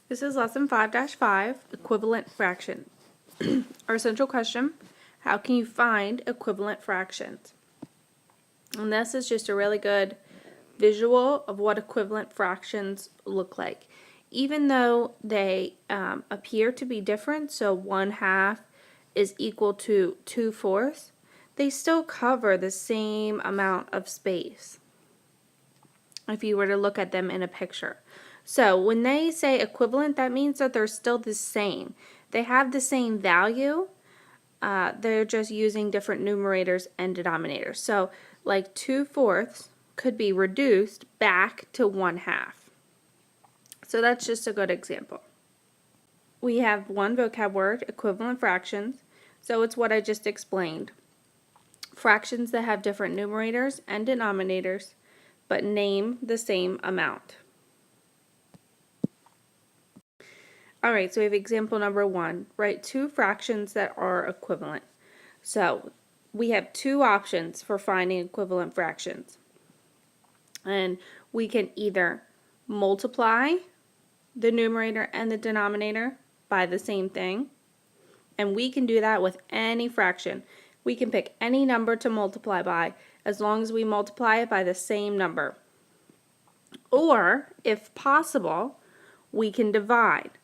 This is lesson 5-5, equivalent fraction. Our central question, how can you find equivalent fractions? And this is just a really good visual of what equivalent fractions look like. Even though they appear to be different, so 1/2 is equal to 2/4, they still cover the same amount of space if you were to look at them in a picture. So when they say equivalent, that means that they're still the same. They have the same value. They're just using different numerators and denominators. So like 2/4 could be reduced back to 1/2. So that's just a good example. We have one vocab word, equivalent fractions. So it's what I just explained. Fractions that have different numerators and denominators, but name the same amount. Alright, so we have example number 1. Write two fractions that are equivalent. So we have two options for finding equivalent fractions. And we can either multiply the numerator and the denominator by the same thing. And we can do that with any fraction. We can pick any number to multiply by as long as we multiply it by the same number. Or, if possible, we can divide.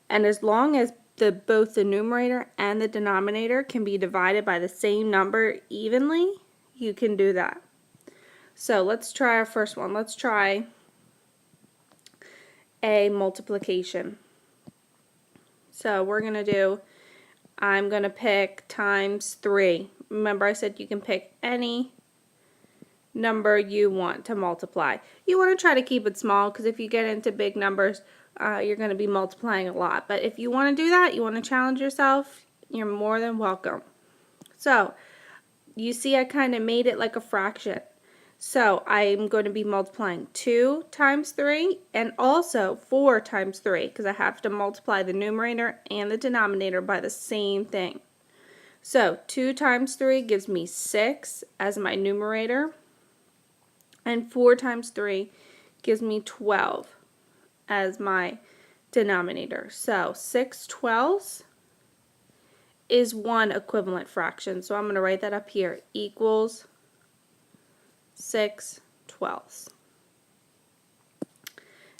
And as long as both the numerator and the denominator can be divided by the same number evenly, you can do that. So let's try our first one. Let's try a multiplication. So we're going to do, I'm going to pick times 3. Remember I said you can pick any number you want to multiply. You want to try to keep it small because if you get into big numbers, you're going to be multiplying a lot. But if you want to do that, you want to challenge yourself, you're more than welcome. So you see I kind of made it like a fraction. So I'm going to be multiplying 2 times 3 and also 4 times 3 because I have to multiply the numerator and the denominator by the same thing. So 2 times 3 gives me 6 as my numerator, and 4 times 3 gives me 12 as my denominator. So 6/12 is one equivalent fraction. So I'm going to write that up here, equals 6/12.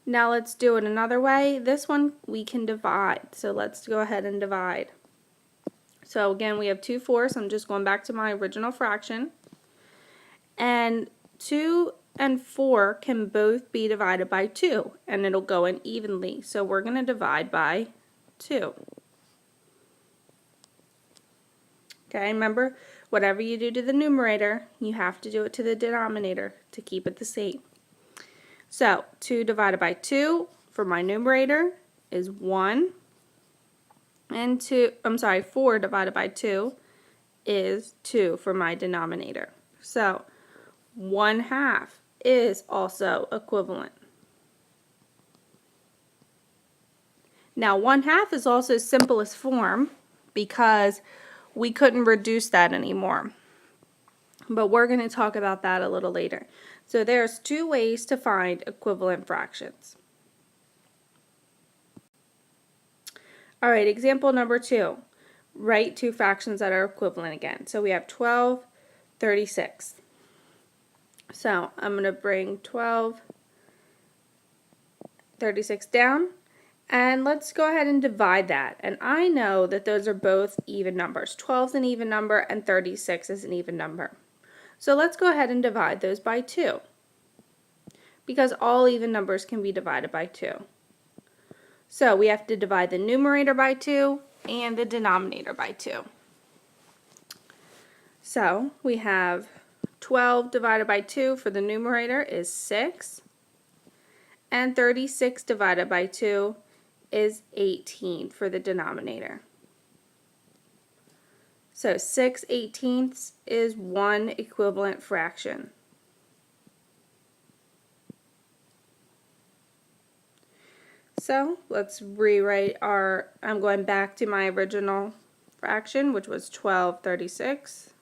Now let's do it another way. This one we can divide. So let's go ahead and divide. So again, we have 2/4. I'm just going back to my original fraction. And 2 and 4 can both be divided by 2, and it'll go in evenly. So we're going to divide by 2. Okay, remember, whatever you do to the numerator, you have to do it to the denominator to keep it the same. So 2 divided by 2 for my numerator is 1, and 4 divided by 2 is 2 for my denominator. So 1/2 is also equivalent. Now 1/2 is also simplest form because we couldn't reduce that anymore. But we're going to talk about that a little later. So there's two ways to find equivalent fractions. Alright, example number 2. Write two fractions that are equivalent again. So we have 12/36. So I'm going to bring 12/36 down, and let's go ahead and divide that. And I know that those are both even numbers. 12 is an even number and 36 is an even number. So let's go ahead and divide those by 2, because all even numbers can be divided by 2. So we have to divide the numerator by 2 and the denominator by 2. So we have 12 divided by 2 for the numerator is 6, and 36 divided by 2 is 18 for the denominator. So 6/18 is one equivalent fraction. So let's rewrite I'm going back to my original fraction, which was 12/36.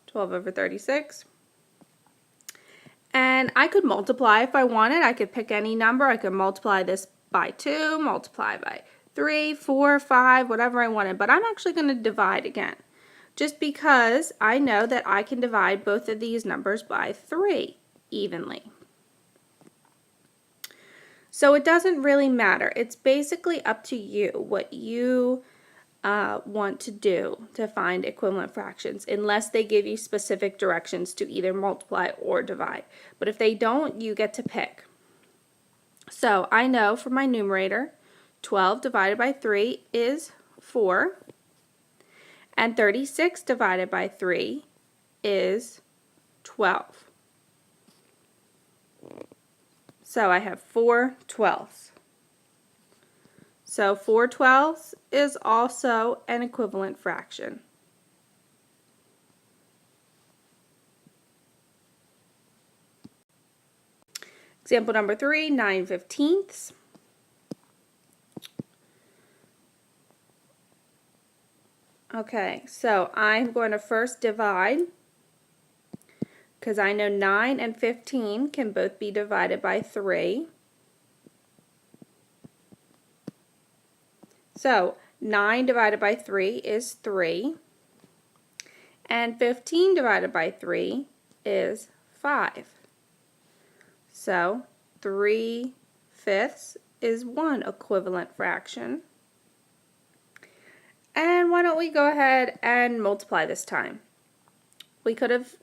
12/36. And I could multiply if I wanted. I could pick any number. I could multiply this by 2, multiply by 3, 4, 5, whatever I wanted. But I'm actually going to divide again, just because I know that I can divide both of these numbers by 3 evenly. So it doesn't really matter. It's basically up to you what you want to do to find equivalent fractions, unless they give you specific directions to either multiply or divide. But if they don't, you get to pick. So I know for my numerator, 12 divided by 3 is 4, and 36 divided by 3 is 12. So I have 4 twelfths. So 4 twelfths is also an equivalent fraction. Example number 3, 9/15. Okay, so I'm going to first divide, because I know 9 and 15 can both be divided by 3. So 9 divided by 3 is 3, and 15 divided by 3 is 5. So 3/5 is one equivalent fraction. And why don't we go ahead and multiply this time? We could have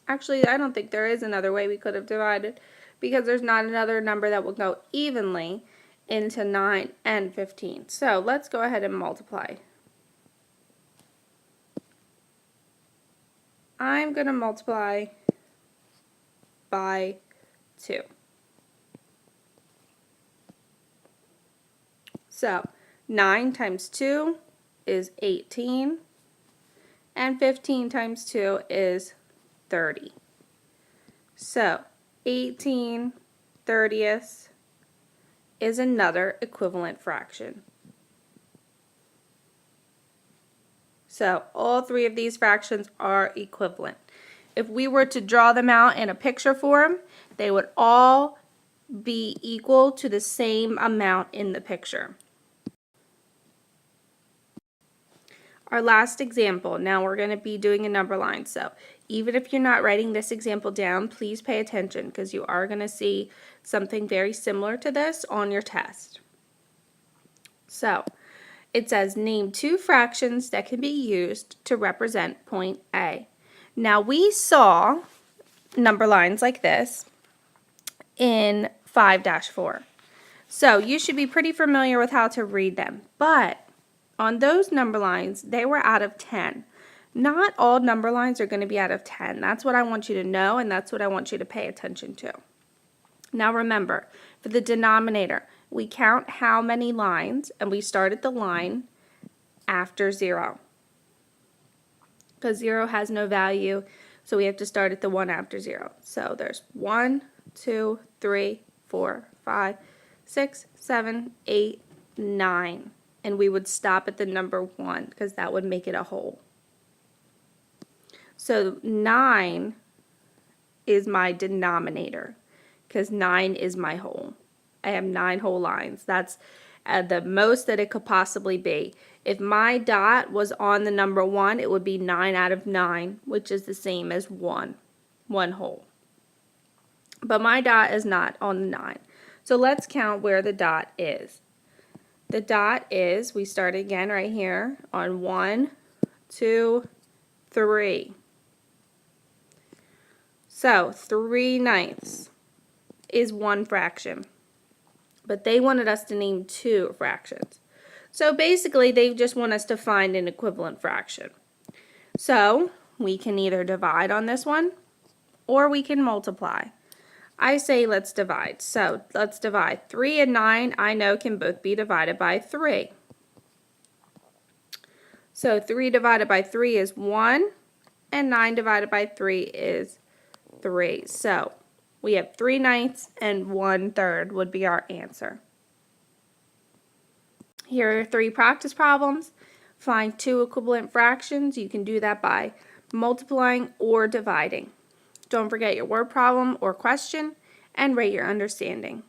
actually, I don't think there is another way we could have divided, because there's not another number that will go evenly into 9 and 15. So let's go ahead and multiply. I'm going to multiply by 2. So 9 times 2 is 18, and 15 times 2 is 30. So 18/30 is another equivalent fraction. So all three of these fractions are equivalent. If we were to draw them out in a picture form, they would all be equal to the same amount in the picture. Our last example, now we're going to be doing a number line. So even if you're not writing this example down, please pay attention, because you are going to see something very similar to this on your test. So it says, name 2 fractions that can be used to represent point A. Now we saw number lines like this in 5-4. So you should be pretty familiar with how to read them. But on those number lines, they were out of 10. Not all number lines are going to be out of 10. That's what I want you to know, and that's what I want you to pay attention to. Now remember, for the denominator, we count how many lines, and we start at the line after 0. Because 0 has no value, so we have to start at the 1 after 0. So there's 1, 2, 3, 4, 5, 6, 7, 8, 9. And we would stop at the number 1, because that would make it a whole. So 9 is my denominator, because 9 is my whole. I have 9 whole lines. That's the most that it could possibly be. If my dot was on the number 1, it would be 9 out of 9, which is the same as 1 whole. But my dot is not on the 9. So let's count where the dot is. The dot is, we start again right here on 1, 2, 3. So 3/9 is one fraction. But they wanted us to name 2 fractions. So basically they just want us to find an equivalent fraction. So we can either divide on this one, or we can multiply. I say let's divide. So let's divide. 3 and 9 I know can both be divided by 3. So 3 divided by 3 is 1, and 9 divided by 3 is 3. So we have 3/9 and 1/3 would be our answer. Here are 3 practice problems. Find 2 equivalent fractions. You can do that by multiplying or dividing. Don't forget your word problem or question, and rate your understanding.